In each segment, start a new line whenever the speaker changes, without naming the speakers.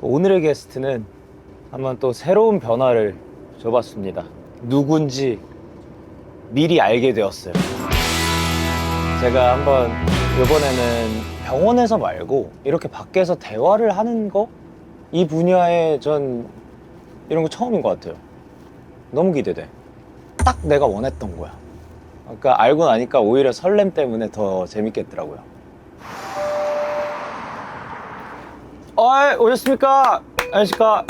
오늘의 게스트는 한번 또 새로운 변화를 줘봤습니다. 누군지 미리 알게 되었어요. 제가 한번 이번에는 병원에서 말고 이렇게 밖에서 대화를 하는 거? 이 분야에 전 이런 거 처음인 것 같아요. 너무 기대돼. 딱 내가 원했던 거야. 그러니까 알고 나니까 오히려 설렘 때문에 더 재밌겠더라고요. 오셨습니까? 안녕하십니까?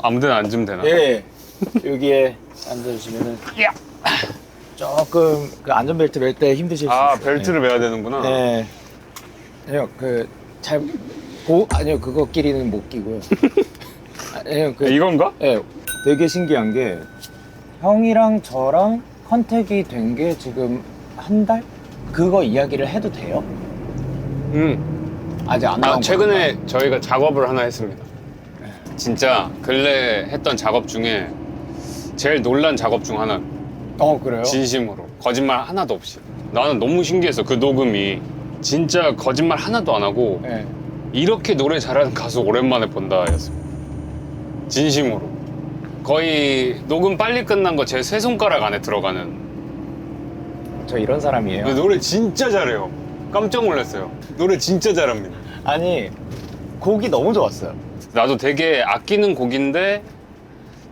아무데나 앉으면 되나?
예. 여기에 앉아주시면은 조금 그 안전벨트 멜 때 힘드실 수 있어요.
벨트를 매야 되는구나.
네. 아니요, 아니요, 그거끼리는 못 끼고요. 아니요,
이건가?
예. 되게 신기한 게 형이랑 저랑 컨택이 된 게 지금 한 달? 그거 이야기를 해도 돼요? 아직 안 나온
최근에
거구나.
저희가 작업을 하나 했습니다. 진짜 근래 했던 작업 중에 제일 놀란 작업 중 하나.
그래요?
진심으로. 거짓말 하나도 없이. 나는 너무 신기했어. 그 녹음이 진짜 거짓말 하나도 안 하고
네.
이렇게 노래 잘하는 가수 오랜만에 본다 였어. 진심으로. 거의 녹음 빨리 끝난 거 제 세 손가락 안에 들어가는.
저 이런 사람이에요.
근데 노래 진짜 잘해요. 깜짝 놀랐어요. 노래 진짜 잘합니다.
아니, 곡이 너무 좋았어요.
나도 되게 아끼는 곡인데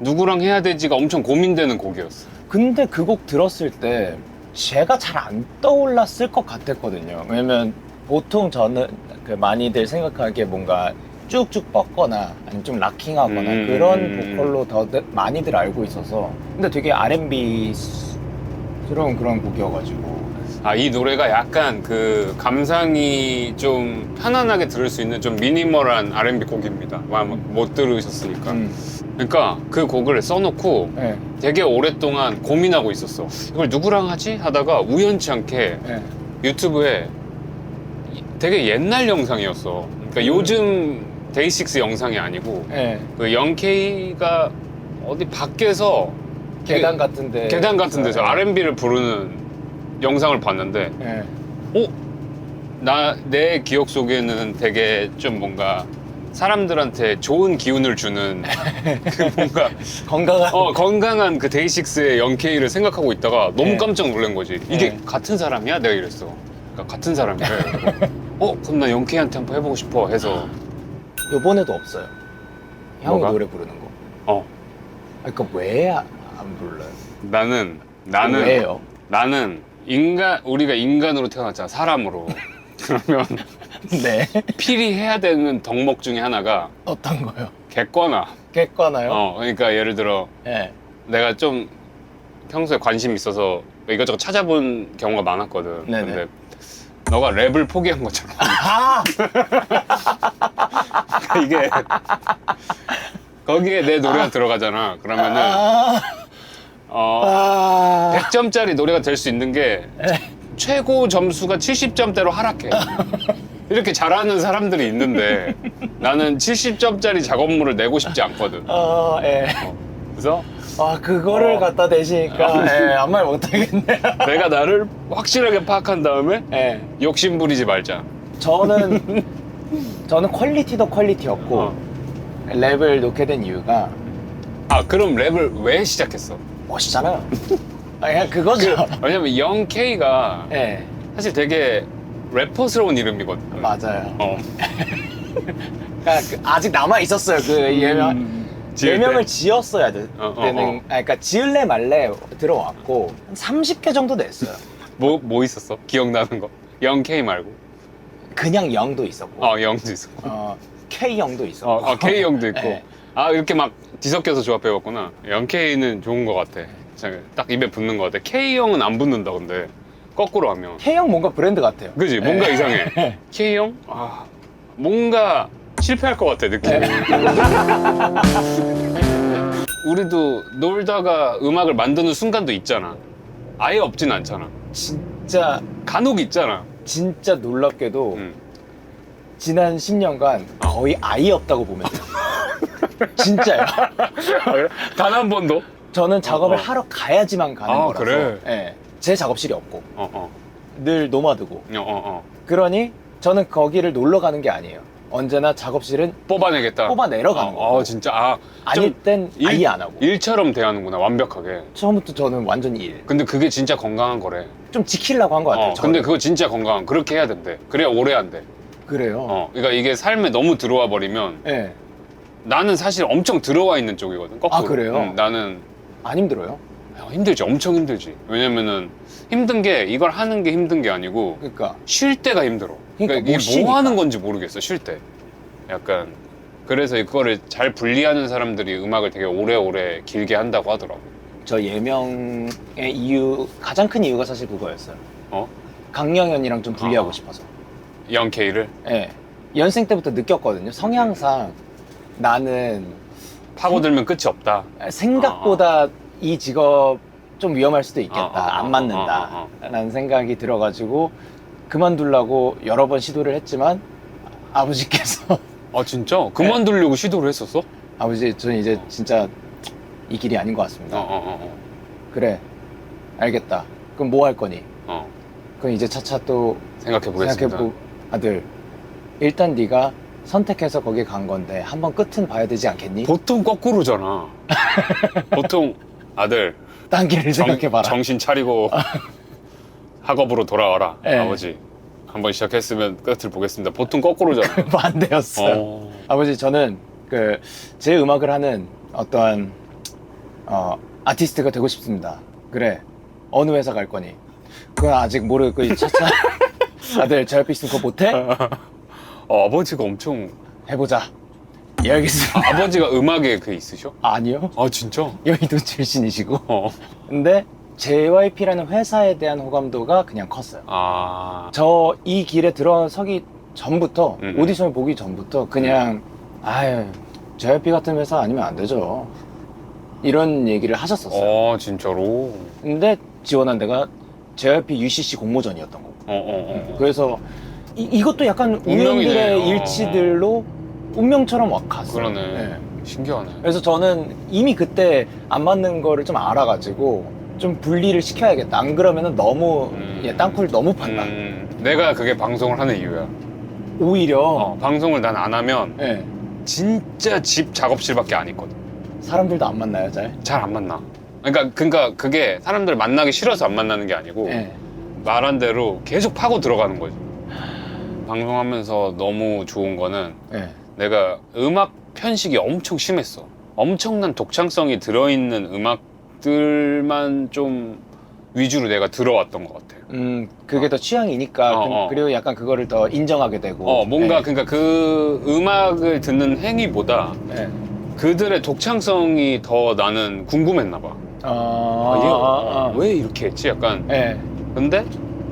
누구랑 해야 되지가 엄청 고민되는 곡이었어.
근데 그 곡 들었을 때 제가 잘 안 떠올랐을 것 같았거든요. 왜냐면 보통 저는 그 많이들 생각하기에 뭔가 쭉쭉 뻗거나 아니면 좀 락킹하거나 그런 보컬로 더 많이들 알고 있어서. 근데 되게 R&B스러운 그런 곡이어가지고.
이 노래가 약간 그 감상이 좀 편안하게 들을 수 있는 좀 미니멀한 R&B 곡입니다. 못 들으셨으니까. 그러니까 그 곡을 써놓고
네.
되게 오랫동안 고민하고 있었어. 이걸 누구랑 하지? 하다가 우연치 않게
네.
유튜브에 되게 옛날 영상이었어. 그러니까 요즘 데이식스 영상이 아니고
네.
그 영케이가 어디 밖에서
계단 같은데.
계단 같은 데서
네.
R&B를 부르는 영상을 봤는데
네.
내 기억 속에는 되게 좀 뭔가 사람들한테 좋은 기운을 주는 그 뭔가 건강한 그 데이식스의 영케이를 생각하고 있다가 너무
네.
깜짝 놀란 거지. 이게
네.
같은 사람이야? 내가 이랬어. 그러니까 같은 사람이래. 그럼 나 영케이한테 한번 해보고 싶어 해서.
요번에도 없어요. 형이
뭐가?
노래 부르는 거. 그러니까 왜 안 불러요?
나는
왜요?
나는 우리가 인간으로 태어났잖아. 사람으로. 그러면
네.
필히 해야 되는 덕목 중에 하나가
어떤 거요?
객관화.
객관화요?
그러니까 예를 들어
네.
내가 좀 평소에 관심 있어서 이것저것 찾아본 경우가 많았거든.
네네.
근데 너가 랩을 포기한 것처럼 이게 거기에 내 노래가 들어가잖아. 그러면은 100점짜리 노래가 될 수 있는 게 최고 점수가 70점대로 하락해. 이렇게 잘하는 사람들이 있는데 나는 70점짜리 작업물을 내고 싶지 않거든.
예.
그래서
그거를 갖다 대시니까, 예, 아무 말 못하겠네요.
내가 나를 확실하게 파악한 다음에
예.
욕심 부리지 말자.
저는 퀄리티도 퀄리티였고, 랩을 놓게 된 이유가
그럼 랩을 왜 시작했어?
멋있잖아요. 그냥 그거죠.
왜냐면 영케이가
예.
사실 되게 래퍼스러운 이름이거든.
맞아요.
그러니까
아직 남아 있었어요. 그 예명을 지었어야 되는. 그러니까 지을래 말래 들어왔고 한 30개 정도 냈어요.
뭐 있었어? 기억나는 거? 영케이 말고?
그냥 영도 있었고,
영도 있었고.
K 영도 있었고,
K 형도 있고.
네.
이렇게 막 뒤섞여서 조합해봤구나. 영케이는 좋은 거 같아. 딱 입에 붙는 거 같아. K 형은 안 붙는다 근데 거꾸로 하면.
K 영 뭔가 브랜드 같아요.
그지? 뭔가 이상해. K 형? 뭔가 실패할 것 같아 느낌이. 우리도 놀다가 음악을 만드는 순간도 있잖아. 아예 없진 않잖아.
진짜
간혹 있잖아.
진짜 놀랍게도 지난 10년간 거의 아예 없다고 보면 돼요. 진짜요.
단 한 번도?
저는 작업을 하러 가야지만 가는
아,
거라서.
그래?
예, 제 작업실이 없고 늘 노마드고. 그러니 저는 거기를 놀러 가는 게 아니에요. 언제나 작업실은
뽑아내겠다.
뽑아내러 가는 거고.
진짜.
아닐 땐 아예 안 하고.
일처럼 대하는구나, 완벽하게.
처음부터 저는 완전 일.
근데 그게 진짜 건강한 거래.
좀 지키려고 한 것 같아요.
근데
저는.
그거 진짜 건강한. 그렇게 해야 된대. 그래야 오래 한대.
그래요.
그러니까 이게 삶에 너무 들어와 버리면
네.
나는 사실 엄청 들어와 있는 쪽이거든. 거꾸로.
아, 그래요?
나는
안 힘들어요?
힘들지. 엄청 힘들지. 왜냐면은 힘든 게 이걸 하는 게 힘든 게 아니고
그러니까
쉴 때가 힘들어.
그러니까 못
이게
쉬니까.
뭐 하는 건지 모르겠어. 쉴 때. 약간 그래서 이거를 잘 분리하는 사람들이 음악을 되게 오래오래 길게 한다고 하더라고.
저 예명의 이유 가장 큰 이유가 사실 그거였어요.
어?
강영현이랑 좀 분리하고
어.
싶어서.
영케이를
예. 연생 때부터 느꼈거든요. 성향상 나는
파고들면 끝이 없다.
생각보다 이 직업 좀 위험할 수도 있겠다. 안 맞는다.
어.
라는 생각이 들어가지고 그만두려고 여러 번 시도를 했지만 아버지께서
아 진짜? 그만두려고 시도를 했었어?
아버지 저는 이제 진짜 이 길이 아닌 것 같습니다. 그래 알겠다. 그럼 뭐 할 거니? 그럼 이제 차차 또
생각해 보겠습니다.
생각해보 아들 일단 네가 선택해서 거기 간 건데 한번 끝은 봐야 되지 않겠니?
보통 거꾸로잖아. 보통 아들
딴 길을 생각해봐라.
정신 차리고 학업으로 돌아와라.
네.
아버지 한번 시작했으면 끝을 보겠습니다. 보통 거꾸로잖아.
반대였어요. 아버지 저는 그 제 음악을 하는 어떠한 아티스트가 되고 싶습니다. 그래 어느 회사 갈 거니? 그건 아직 모르고 차차 아들 제 옆에 있으면 그거 못해?
아버지가 엄청
해보자. 예 알겠습니다.
아버지가 음악에 그 있으셔?
아니요.
아 진짜?
여의도 출신이시고 근데 JYP라는 회사에 대한 호감도가 그냥 컸어요. 저 이 길에 들어서기 전부터 오디션을 보기 전부터 그냥 아유 JYP 같은 회사 아니면 안 되죠. 이런 얘기를 하셨었어요.
진짜로?
근데 지원한 데가 JYP UCC 공모전이었던 거고. 그래서 이것도 약간
운명이네.
우연들의 일치들로 운명처럼 갔어요.
그러네.
네.
신기하네.
그래서 저는 이미 그때 안 맞는 거를 좀 알아가지고 좀 분리를 시켜야겠다. 안 그러면은 너무 땅굴 너무 판다.
내가 그게 방송을 하는 이유야.
오히려
방송을 난 안 하면
예.
진짜 집 작업실밖에 안 있거든.
사람들도 안 만나요, 잘.
잘 안 만나. 그러니까 그게 사람들 만나기 싫어서 안 만나는 게 아니고
예.
말한 대로 계속 파고 들어가는 거지. 방송하면서 너무 좋은 거는
예.
내가 음악 편식이 엄청 심했어. 엄청난 독창성이 들어있는 음악들만 좀 위주로 내가 들어왔던 것 같아.
그게 더 취향이니까. 그리고 약간 그거를 더 인정하게 되고.
뭔가
예.
그러니까 그 음악을 듣는 행위보다
예.
그들의 독창성이 더 나는 궁금했나 봐. 왜 이렇게 했지? 약간.
예.
근데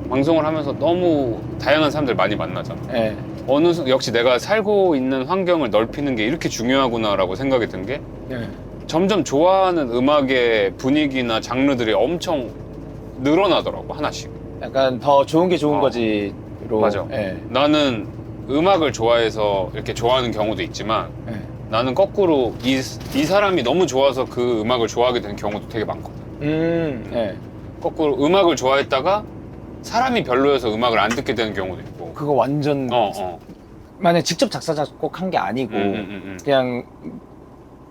방송을 하면서 너무 다양한 사람들 많이 만나잖아.
예.
역시 내가 살고 있는 환경을 넓히는 게 이렇게 중요하구나라고 생각이 든 게
예.
점점 좋아하는 음악의 분위기나 장르들이 엄청 늘어나더라고, 하나씩.
약간 더 좋은 게 좋은 거지로.
맞아.
예.
나는 음악을 좋아해서 이렇게 좋아하는 경우도 있지만
예.
나는 거꾸로 이 사람이 너무 좋아서 그 음악을 좋아하게 되는 경우도 되게 많거든.
예.
거꾸로 음악을 좋아했다가 사람이 별로여서 음악을 안 듣게 되는 경우도 있고.
그거 완전 만약 직접 작사 작곡한 게 아니고 그냥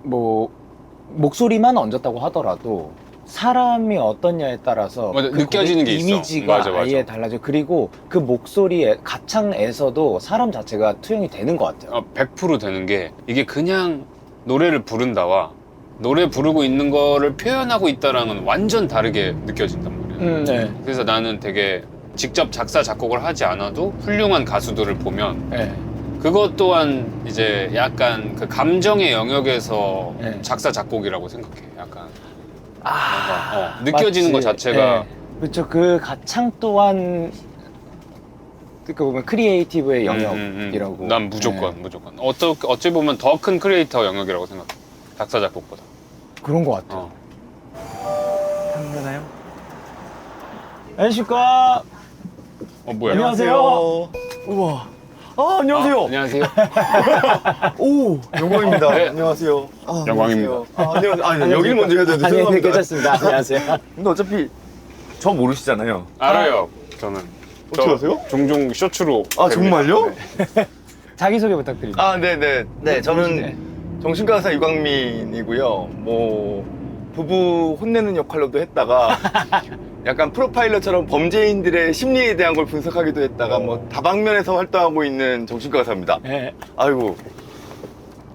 뭐 목소리만 얹었다고 하더라도 사람이 어떠냐에 따라서
맞아,
그
느껴지는 게 있어.
이미지가
맞아.
아예 달라져. 그리고 그 목소리에 가창에서도 사람 자체가 투영이 되는 것 같아요.
100% 되는 게 이게 그냥 노래를 부른다와 노래 부르고 있는 거를 표현하고 있다랑은 완전 다르게 느껴진단 말이야.
네.
그래서 나는 되게 직접 작사 작곡을 하지 않아도 훌륭한 가수들을 보면
네.
그것 또한 이제 약간 그 감정의 영역에서
네.
작사 작곡이라고 생각해. 약간 뭔가, 느껴지는 것 자체가.
네. 그렇죠. 그 가창 또한 그러니까 보면 크리에이티브의 영역이라고.
난 무조건. 어찌 보면 더 큰 크리에이터 영역이라고 생각해. 작사 작곡보다.
그런 것 같아요. 되나요? 안녕하십니까.
뭐야?
안녕하세요. 우와. 안녕하세요.
안녕하세요.
오, 영광입니다.
네.
안녕하세요.
영광입니다.
안녕하세요. 여기를 먼저 해야 되는데
아니,
죄송합니다.
괜찮습니다. 안녕하세요.
근데 어차피 저 모르시잖아요.
알아요. 저는.
어떻게 하세요?
종종 쇼츠로.
아,
됩니다.
정말요?
자기소개 부탁드립니다.
아, 네네. 네, 저는
네.
정신과 의사 유광민이고요. 뭐, 부부 혼내는 역할로도 했다가, 약간 프로파일러처럼 범죄인들의 심리에 대한 걸 분석하기도 했다가, 뭐, 다방면에서 활동하고 있는 정신과 의사입니다.
네.
아이고.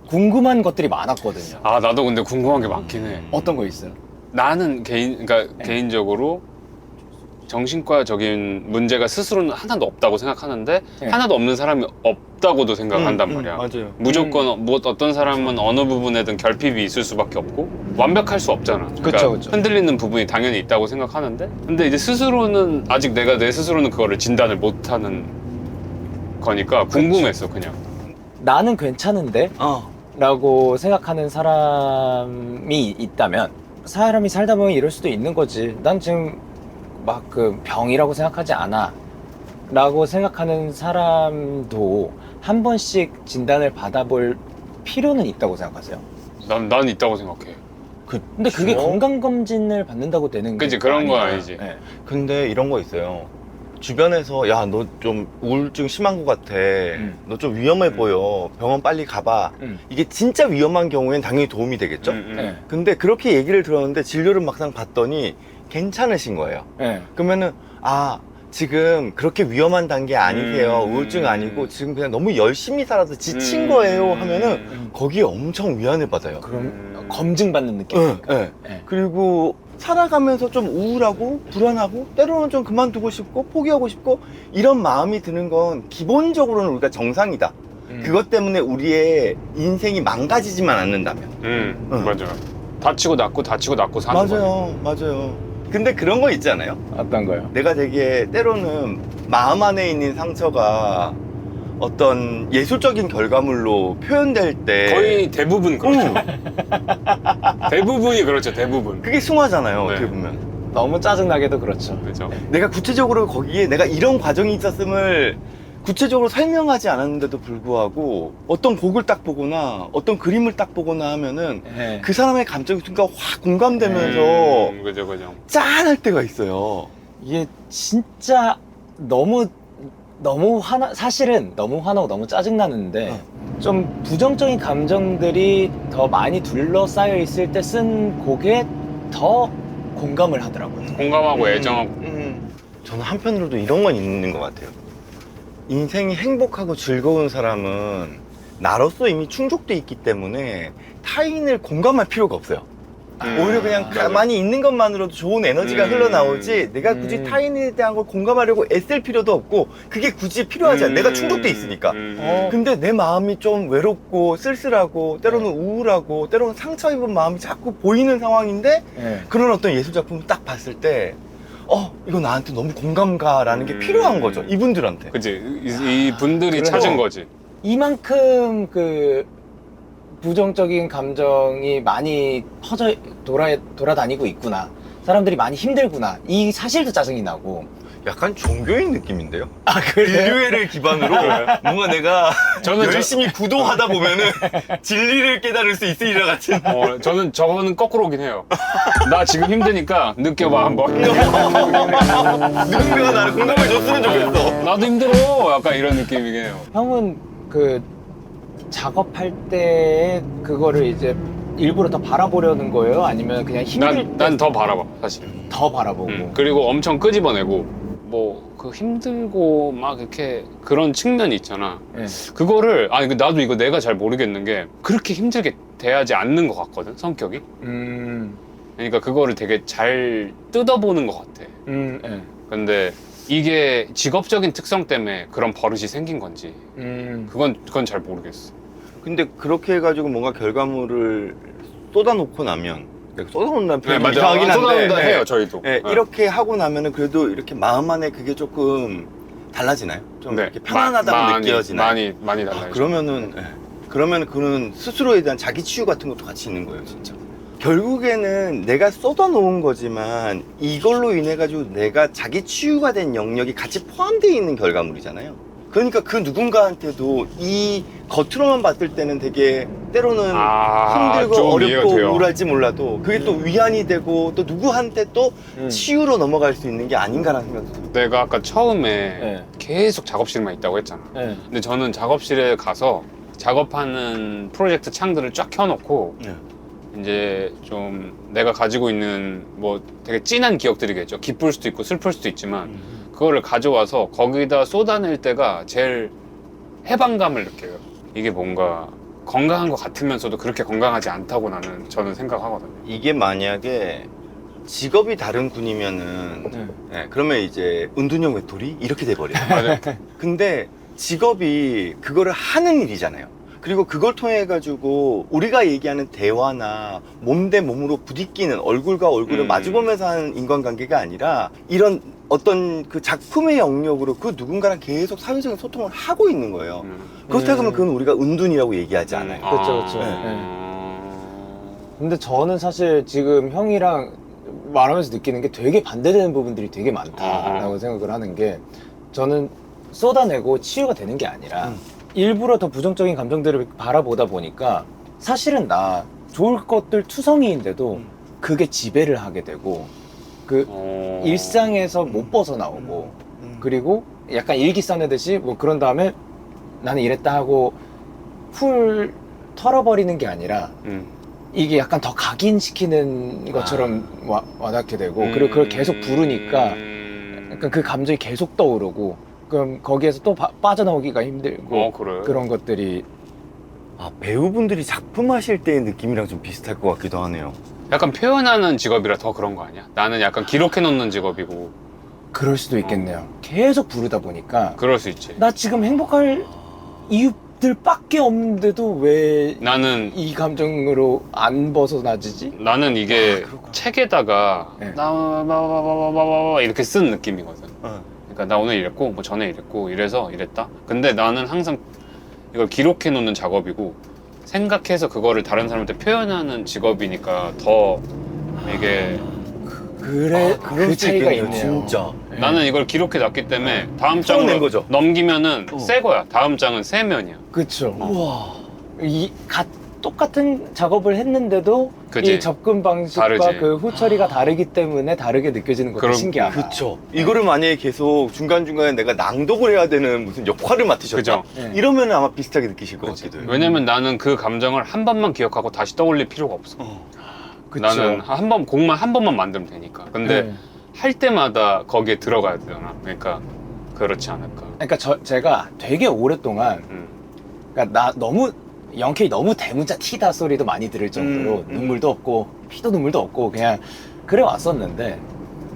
궁금한 것들이 많았거든요.
아, 나도 근데 궁금한 게 많긴 해.
어떤 거 있어요?
나는 개인적으로 정신과적인 문제가 스스로는 하나도 없다고 생각하는데
네.
하나도 없는 사람이 없다고도 생각한단 말이야.
맞아요.
무조건 어떤 사람은 어느 부분에든 결핍이 있을 수밖에 없고 완벽할 수 없잖아. 그러니까
그쵸, 그쵸.
흔들리는 부분이 당연히 있다고 생각하는데 근데 이제 스스로는 아직 내가 내 스스로는 그거를 진단을 못하는 거니까 궁금했어 그냥.
나는 괜찮은데?
어.
라고 생각하는 사람이 있다면 사람이 살다 보면 이럴 수도 있는 거지. 난 지금 막 그 병이라고 생각하지 않아 라고 생각하는 사람도 한 번씩 진단을 받아볼 필요는 있다고 생각하세요?
난 있다고 생각해.
근데 그게
그렇죠.
건강검진을 받는다고 되는
그치,
게
그런 건
아니잖아요.
아니지.
네.
근데 이런 거 있어요. 주변에서 야, 너 좀 우울증 심한 것 같아. 너 좀 위험해 보여. 병원 빨리 가봐. 이게 진짜 위험한 경우엔 당연히 도움이 되겠죠?
네.
근데 그렇게 얘기를 들었는데 진료를 막상 봤더니 괜찮으신 거예요.
네.
그러면은 아, 지금 그렇게 위험한 단계 아니세요. 우울증 아니고 지금 그냥 너무 열심히 살아서 지친 거예요 하면은 거기에 엄청 위안을 받아요.
그럼 검증받는 느낌이니까.
네, 네.
네.
그리고 살아가면서 좀 우울하고 불안하고 때로는 좀 그만두고 싶고 포기하고 싶고 이런 마음이 드는 건 기본적으로는 우리가 정상이다. 그것 때문에 우리의 인생이 망가지지만 않는다면.
맞아. 다치고 낫고 다치고 낫고 사는 거야.
맞아요, 맞아요. 근데 그런 거 있잖아요.
어떤 거요?
내가 되게 때로는 마음 안에 있는 상처가 어떤 예술적인 결과물로 표현될 때
거의 대부분 그렇죠. 대부분이 그렇죠. 대부분.
그게 숭하잖아요.
네.
어떻게 보면.
너무 짜증나게도 그렇죠.
그렇죠.
내가 구체적으로 거기에 내가 이런 과정이 있었음을 구체적으로 설명하지 않았는데도 불구하고 어떤 곡을 딱 보거나 어떤 그림을 딱 보거나 하면은
네.
그 사람의 감정이 순간 확 공감되면서
그죠, 그죠.
짠할 때가 있어요.
이게 진짜 사실은 너무 화나고 너무 짜증나는데 좀 부정적인 감정들이 더 많이 둘러싸여 있을 때 쓴 곡에 더 공감을 하더라고요.
공감하고 애정하고.
저는 한편으로도 이런 건 있는 것 같아요. 인생이 행복하고 즐거운 사람은 나로서 이미 충족돼 있기 때문에 타인을 공감할 필요가 없어요. 오히려 그냥
맞아요.
가만히 있는 것만으로도 좋은 에너지가 흘러나오지 내가 굳이 타인에 대한 걸 공감하려고 애쓸 필요도 없고 그게 굳이 필요하지 않아. 내가 충족돼 있으니까. 근데 내 마음이 좀 외롭고 쓸쓸하고 때로는 우울하고 때로는 상처 입은 마음이 자꾸 보이는 상황인데
네.
그런 어떤 예술 작품을 딱 봤을 때 이거 나한테 너무 공감가라는 게 필요한 거죠. 이분들한테.
그치. 이 분들이
그래서-
찾은 거지.
이만큼 그 부정적인 감정이 많이 돌아다니고 있구나. 사람들이 많이 힘들구나. 이 사실도 짜증이 나고.
약간 종교인 느낌인데요?
아, 그래요?
인류애를 기반으로 뭔가 내가
저는
열심히 구도하다 보면은 진리를 깨달을 수 있으리라 같은.
저거는 거꾸로긴 해요. 나 지금 힘드니까 느껴봐, 한번.
누군가가 나를 공감해 줬으면 좋겠어.
나도 힘들어. 약간 이런 느낌이긴 해요.
형은 그 작업할 때 그거를 이제 일부러 더 바라보려는 거예요? 아니면 그냥 힘들 때
난 더 바라봐, 사실.
더 바라보고.
그리고 엄청 끄집어내고, 그 힘들고 막 이렇게 그런 측면이 있잖아.
네.
그거를, 나도 이거 내가 잘 모르겠는 게, 그렇게 힘들게 대하지 않는 것 같거든, 성격이. 그러니까 그거를 되게 잘 뜯어보는 것 같아.
네.
근데 이게 직업적인 특성 때문에 그런 버릇이 생긴 건지, 그건 잘 모르겠어.
근데 그렇게 해가지고 뭔가 결과물을 쏟아놓고 나면 쏟아놓는다는 표현이
맞아.
이상하긴 한데
쏟아낸다 해요, 저희도.
네, 이렇게 하고 나면은 그래도 이렇게 마음 안에 그게 조금 달라지나요? 좀
네.
이렇게 편안하다고 느껴지나요?
많이 달라요.
그러면은 그러면 그는 스스로에 대한 자기 치유 같은 것도 같이 있는 거예요, 진짜. 결국에는 내가 쏟아놓은 거지만 이걸로 인해 가지고 내가 자기 치유가 된 영역이 같이 포함되어 있는 결과물이잖아요. 그러니까 그 누군가한테도 이 겉으로만 봤을 때는 되게 때로는 힘들고
좀 이해가
어렵고
돼요.
우울할지 몰라도 그게 또 위안이 되고 또 누구한테 또 치유로 넘어갈 수 있는 게 아닌가라는 생각도 들어요.
내가 아까 처음에
네.
계속 작업실만 있다고 했잖아.
네.
근데 저는 작업실에 가서 작업하는 프로젝트 창들을 쫙 켜놓고
네.
이제 좀 내가 가지고 있는 뭐 되게 진한 기억들이겠죠. 기쁠 수도 있고 슬플 수도 있지만 그거를 가져와서 거기다 쏟아낼 때가 제일 해방감을 느껴요. 이게 뭔가 건강한 것 같으면서도 그렇게 건강하지 않다고 저는 생각하거든요.
이게 만약에 직업이 다른 군이면은
네.
네, 그러면 이제 은둔형 외톨이 이렇게 돼버려요.
맞아요.
근데 직업이 그거를 하는 일이잖아요. 그리고 그걸 통해 가지고 우리가 얘기하는 대화나 몸 대 몸으로 부딪히는 얼굴과 얼굴을 마주보면서 하는 인간관계가 아니라 이런 어떤 그 작품의 영역으로 그 누군가랑 계속 사회적인 소통을 하고 있는 거예요. 그렇다고 하면 그건 우리가 은둔이라고 얘기하지 않아요.
그쵸, 그쵸. 근데 저는 사실 지금 형이랑 말하면서 느끼는 게 되게 반대되는 부분들이 되게 많다라고 생각을 하는 게 저는 쏟아내고 치유가 되는 게 아니라 일부러 더 부정적인 감정들을 바라보다 보니까 사실은 나 좋을 것들 투성이인데도 그게 지배를 하게 되고 그 일상에서 못 벗어나오고 그리고 약간 일기 써내듯이 뭐 그런 다음에 나는 이랬다 하고 풀 털어버리는 게 아니라 이게 약간 더 각인시키는 것처럼 와닿게 되고 그리고 그걸 계속 부르니까 약간 그 감정이 계속 떠오르고 그럼 거기에서 또 빠져나오기가 힘들고
그래요?
그런 것들이
아, 배우분들이 작품 하실 때의 느낌이랑 좀 비슷할 것 같기도 하네요.
약간 표현하는 직업이라 더 그런 거 아니야? 나는 약간 기록해 놓는 직업이고.
그럴 수도 있겠네요. 계속 부르다 보니까
그럴 수 있지.
나 지금 행복할 이유들밖에 없는데도 왜
나는
이 감정으로 안 벗어나지지?
나는 이게
그렇구나.
책에다가
네.
이렇게 쓴 느낌이거든. 그러니까 나 오늘 이랬고 뭐 전에 이랬고 이래서 이랬다. 근데 나는 항상 이걸 기록해 놓는 작업이고 생각해서 그거를 다른 사람한테 표현하는 직업이니까 더 이게
그래
그럴
그
수
차이가
있겠네요,
있네요.
진짜.
네.
나는 이걸 기록해 놨기 때문에 다음
써낸
장으로
거죠.
넘기면은
어.
새 거야. 다음 장은 새 면이야.
그쵸.
우와.
똑같은 작업을 했는데도
그치.
이 접근 방식과
다르지.
그 후처리가 다르기 때문에 다르게 느껴지는 것도
그럼-
신기하다.
그쵸. 이거를 만약에 계속 중간중간에 내가 낭독을 해야 되는 무슨 역할을 맡으셨다?
그죠.
네.
이러면 아마 비슷하게 느끼실 것
그치.
같기도 해요.
왜냐면 나는 그 감정을 한 번만 기억하고 다시 떠올릴 필요가 없어.
그쵸.
나는 곡만 한 번만 만들면 되니까. 근데
네.
할 때마다 거기에 들어가야 되잖아. 그러니까 그렇지 않을까.
그러니까 제가 되게 오랫동안 그러니까 나 너무 영케이 너무 대문자 티다 소리도 많이 들을 정도로 눈물도 없고 피도 눈물도 없고 그냥 그래 왔었는데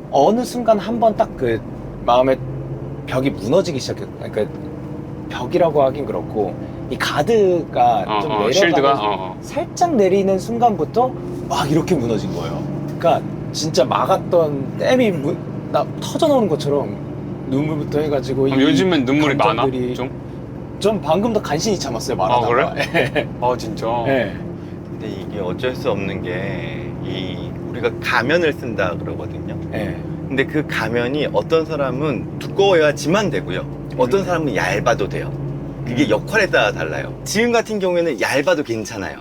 어느 순간 한 번 딱 그 마음의 벽이 무너지기 시작했. 그러니까 벽이라고 하긴 그렇고 이 가드가 좀 내려가면서
실드가
살짝 내리는 순간부터 막 이렇게 무너진 거예요. 그러니까 진짜 막았던 댐이 나 터져 나오는 것처럼 눈물부터 해가지고
그럼 요즘엔 눈물이 많아?
감정들이-
좀?
전 방금도 간신히 참았어요 말하다가.
그래? 진짜.
네.
근데 이게 어쩔 수 없는 게 우리가 가면을 쓴다 그러거든요.
네.
근데 그 가면이 어떤 사람은 두꺼워야지만 되고요. 어떤 사람은 얇아도 돼요. 그게 역할에 따라 달라요. 지금 같은 경우에는 얇아도 괜찮아요.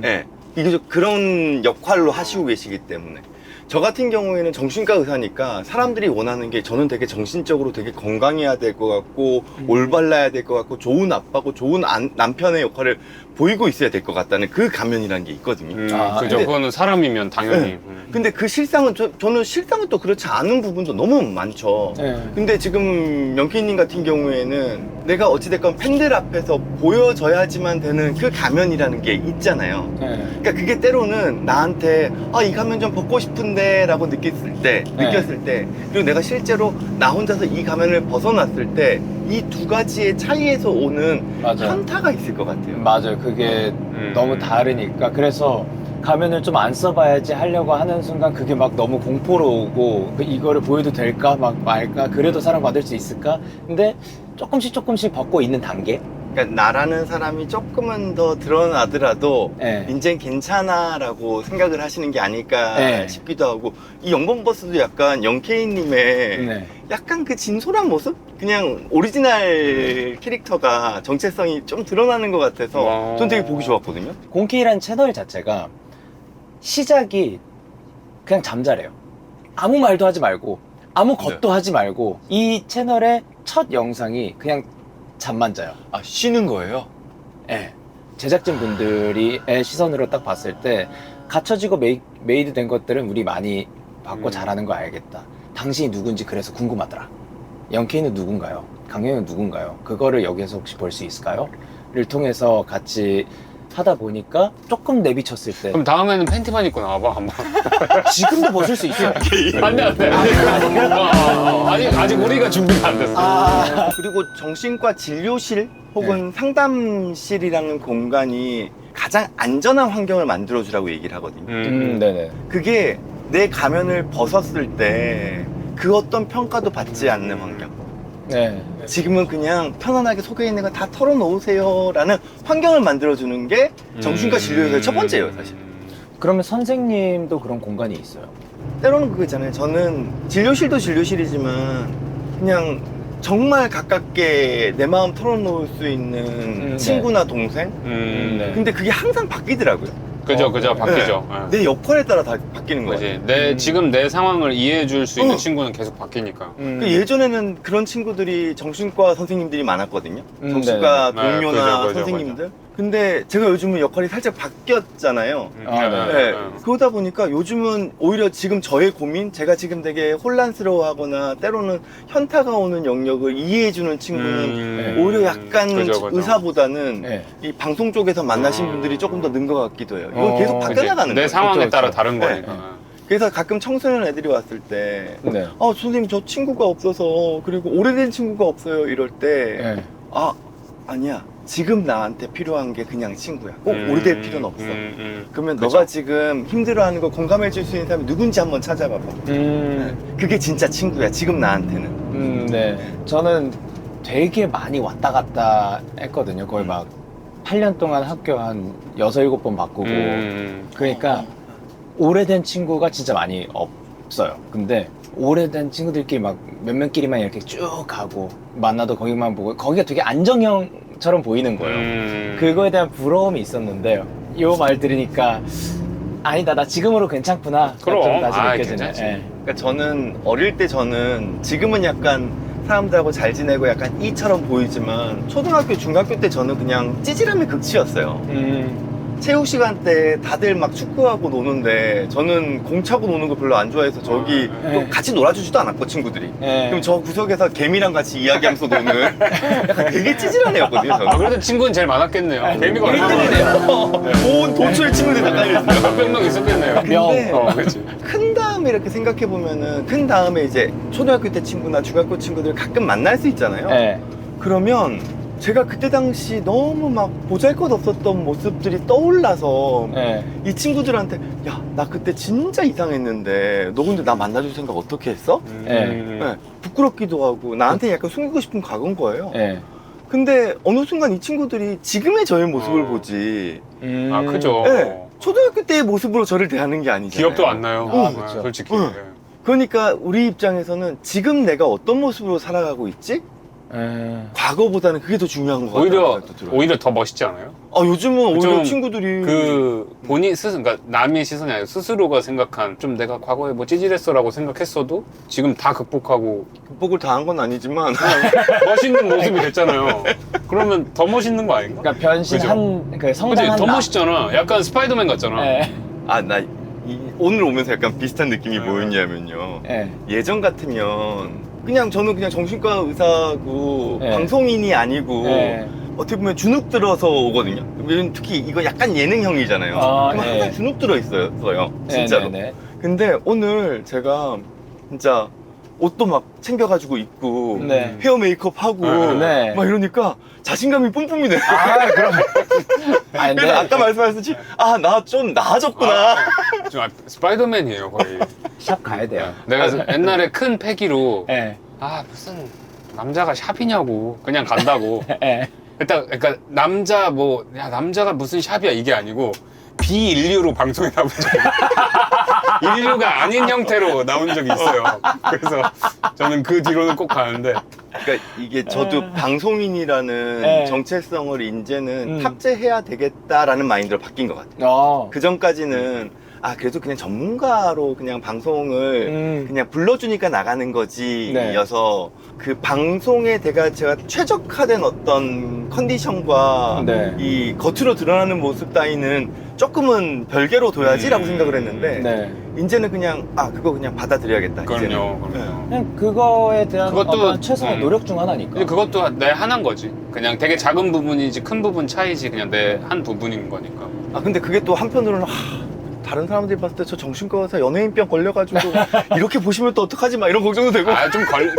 예. 이게 좀 그런 역할로 하시고 계시기 때문에. 저 같은 경우에는 정신과 의사니까 사람들이 원하는 게 저는 되게 정신적으로 되게 건강해야 될 것 같고 올바라야 될 것 같고 좋은 아빠고 좋은 남편의 역할을 보이고 있어야 될 것 같다는 그 가면이라는 게 있거든요.
아,
그죠.
근데-
그거는 사람이면 당연히.
네. 근데 그 실상은 저는 실상은 또 그렇지 않은 부분도 너무 많죠.
네.
근데 지금 영케이님 같은 경우에는 내가 어찌됐건 팬들 앞에서 보여져야지만 되는 그 가면이라는 게 있잖아요.
네.
그러니까 그게 때로는 나한테 이 가면 좀 벗고 싶은데 라고 느꼈을 때 그리고 내가 실제로 나 혼자서 이 가면을 벗어났을 때 이 두 가지의 차이에서 오는
맞아요.
현타가 있을 것 같아요.
맞아요. 그게 너무 다르니까. 그래서 가면을 좀 안 써봐야지 하려고 하는 순간 그게 막 너무 공포로 오고 이거를 보여도 될까 막 말까 그래도 사랑받을 수 있을까? 근데 조금씩 벗고 있는 단계?
그러니까 나라는 사람이 조금은 더 드러나더라도
네.
인생 괜찮아 라고 생각을 하시는 게 아닐까
네.
싶기도 하고 이 영범버스도 약간 영케이님의
네.
약간 그 진솔한 모습? 그냥 오리지널 캐릭터가 정체성이 좀 드러나는 것 같아서
와.
전 되게 보기 좋았거든요.
공키란 채널 자체가 시작이 그냥 잠자래요. 아무 말도 하지 말고 아무 것도 하지 말고 이 채널의 첫 영상이 그냥 잠만 자요.
아, 쉬는 거예요?
예. 제작진 분들이 시선으로 딱 봤을 때 갖춰지고 메이드 된 것들은 우리 많이 받고 잘하는 거 알겠다. 당신이 누군지 그래서 궁금하더라. 영케이는 누군가요? 강영은 누군가요? 그거를 여기서 혹시 볼 수 있을까요? 를 통해서 같이 하다 보니까 조금 내비쳤을 때
그럼 다음에는 팬티만 입고 나와봐 한번.
지금도 벗을 수 있어요.
안돼. 아직 우리가 준비가 안 됐어.
그리고 정신과 진료실 혹은 상담실이라는 공간이 가장 안전한 환경을 만들어주라고 얘기를 하거든요.
네네.
그게 내 가면을 벗었을 때 그 어떤 평가도 받지 않는 환경.
네.
지금은 그냥 편안하게 속에 있는 거 다 털어놓으세요 라는 환경을 만들어주는 게 정신과 진료에서의 첫 번째예요, 사실.
그러면 선생님도 그런 공간이 있어요?
때로는 그거 있잖아요. 저는 진료실도 진료실이지만 그냥 정말 가깝게 내 마음 털어놓을 수 있는 친구나 동생?
네.
근데 그게 항상 바뀌더라고요.
그죠 바뀌죠. 예.
내 역할에 따라 다 바뀌는 거지.
그지. 지금 내 상황을 이해해 줄 수 있는 친구는 계속 바뀌니까.
그 예전에는 그런 친구들이 정신과 선생님들이 많았거든요. 정신과
네네.
동료나
그죠,
선생님들. 근데 제가 요즘은 역할이 살짝 바뀌었잖아요. 네. 그러다 보니까 요즘은 오히려 지금 저의 고민, 제가 지금 되게 혼란스러워하거나 때로는 현타가 오는 영역을 이해해주는 친구는 오히려 약간
그죠.
의사보다는
네.
이 방송 쪽에서 만나신 분들이 조금 더 는 것 같기도 해요. 이건 계속 바뀌어나가는
내
거예요.
상황에
그렇죠,
따라
그렇죠.
다른
네.
거니까.
그래서 가끔 청소년 애들이 왔을 때
네.
선생님 저 친구가 없어서 그리고 오래된 친구가 없어요 이럴 때
네.
아니야 지금 나한테 필요한 게 그냥 친구야 꼭 오래될 필요는 없어 그러면
그죠.
너가 지금 힘들어하는 거 공감해 줄 수 있는 사람이 누군지 한번 찾아봐봐 그게 진짜 친구야 지금 나한테는
네. 저는 되게 많이 왔다 갔다 했거든요. 거의 막 8년 동안 학교 한 6, 7번 바꾸고. 그러니까 오래된 친구가 진짜 많이 없어요. 근데 오래된 친구들끼리 막 몇 명끼리만 이렇게 쭉 가고 만나도 거기만 보고 거기가 되게 안정형처럼 보이는 거예요. 그거에 대한 부러움이 있었는데 요 말 들으니까 아니다 나 지금으로 괜찮구나.
그럼.
좀 다시 느껴지네.
괜찮지.
예.
그러니까 저는 어릴 때 저는 지금은 약간 사람들하고 잘 지내고 약간 이처럼 보이지만 초등학교 중학교 때 저는 그냥 찌질함의 극치였어요. 체육 시간 때 다들 막 축구하고 노는데 저는 공 차고 노는 거 별로 안 좋아해서 저기 또 같이 놀아주지도 않았고 친구들이
예.
그럼 저 구석에서 개미랑 같이 이야기하면서 노는 약간 되게 찌질한 애였거든요 저는
그래도 친구는 제일 많았겠네요. 개미가 얼마나
1등이래요 온 도초의 친구들이 다 깔려있어요
몇백 명 있었겠네요.
근데
그렇지.
큰 다음에 이렇게 생각해 보면은 큰 다음에 이제 초등학교 때 친구나 중학교 친구들 가끔 만날 수 있잖아요
예.
그러면 제가 그때 당시 너무 막 보잘것없었던 모습들이 떠올라서
예.
이 친구들한테 야 나 그때 진짜 이상했는데 너 근데 나 만나줄 생각 어떻게 했어? 네, 부끄럽기도 하고 나한테 약간 숨기고 싶은 각오인 거예요
예.
근데 어느 순간 이 친구들이 지금의 저의 모습을 보지
아, 그죠.
네, 초등학교 때의 모습으로 저를 대하는 게 아니잖아요
기억도 안 나요.
그쵸.
솔직히.
그러니까 우리 입장에서는 지금 내가 어떤 모습으로 살아가고 있지? 과거보다는 그게 더 중요한 것 같아요.
오히려 더 멋있지 않아요?
요즘은 오히려
좀
친구들이
그 본인 스스로, 그러니까 남의 시선이 아니라 스스로가 생각한 좀 내가 과거에 뭐 찌질했어라고 생각했어도 지금 다 극복하고
극복을 다 한 건 아니지만
멋있는 모습이 됐잖아요. 그러면 더 멋있는 거 아닌가?
그러니까 변신한 그
그치?
성장한
더 멋있잖아. 약간 스파이더맨 같잖아.
예.
나 오늘 오면서 약간 비슷한 느낌이 뭐였냐면요.
예.
예전 같으면 그냥 저는 그냥 정신과 의사고
네.
방송인이 아니고
예.
어떻게 보면 주눅 들어서 오거든요. 특히 이거 약간 예능형이잖아요. 그럼
네.
항상 주눅 들어 있어요. 진짜로.
네.
근데 오늘 제가 진짜 옷도 막 챙겨가지고 입고
네.
헤어 메이크업 하고
네.
막 이러니까 자신감이 뿜뿜이 돼요.
그럼. 아니,
그래서 아까 말씀하셨듯이 나 좀 나아졌구나.
좀 스파이더맨이에요, 거의.
샵 가야 돼요.
내가 옛날에 큰 패기로
예.
무슨 남자가 샵이냐고 그냥 간다고.
예.
일단 그러니까 남자가 무슨 샵이야 이게 아니고 비인류로 방송에 나온 적이 인류가 아닌 형태로 나온 적이 있어요. 그래서 저는 그 뒤로는 꼭 가는데
그러니까 이게 저도 방송인이라는
네.
정체성을 이제는
음.
탑재해야 되겠다라는 마인드로 바뀐 것 같아요. 그 전까지는 그래도 그냥 전문가로 그냥 방송을 그냥 불러주니까 나가는 거지
네.
여서 그 방송에 제가 최적화된 어떤 컨디션과
네.
이 겉으로 드러나는 모습 따위는 조금은 별개로 둬야지라고 생각을 했는데
네.
이제는 그냥 그거 그냥 받아들여야겠다.
그럼요.
이제는.
그럼요.
그냥 그거에 대한
그것도-
어떤 최소한 노력 중 하나니까.
근데 그것도 내 하나인 거지. 그냥 되게 작은 부분이지 큰 부분 차이지. 그냥 내 한 부분인 거니까.
근데 그게 또 한편으로는 다른 사람들이 봤을 때 저 정신과 의사 연예인병 걸려가지고 이렇게 보시면 또 어떡하지 막 이런 걱정도 되고.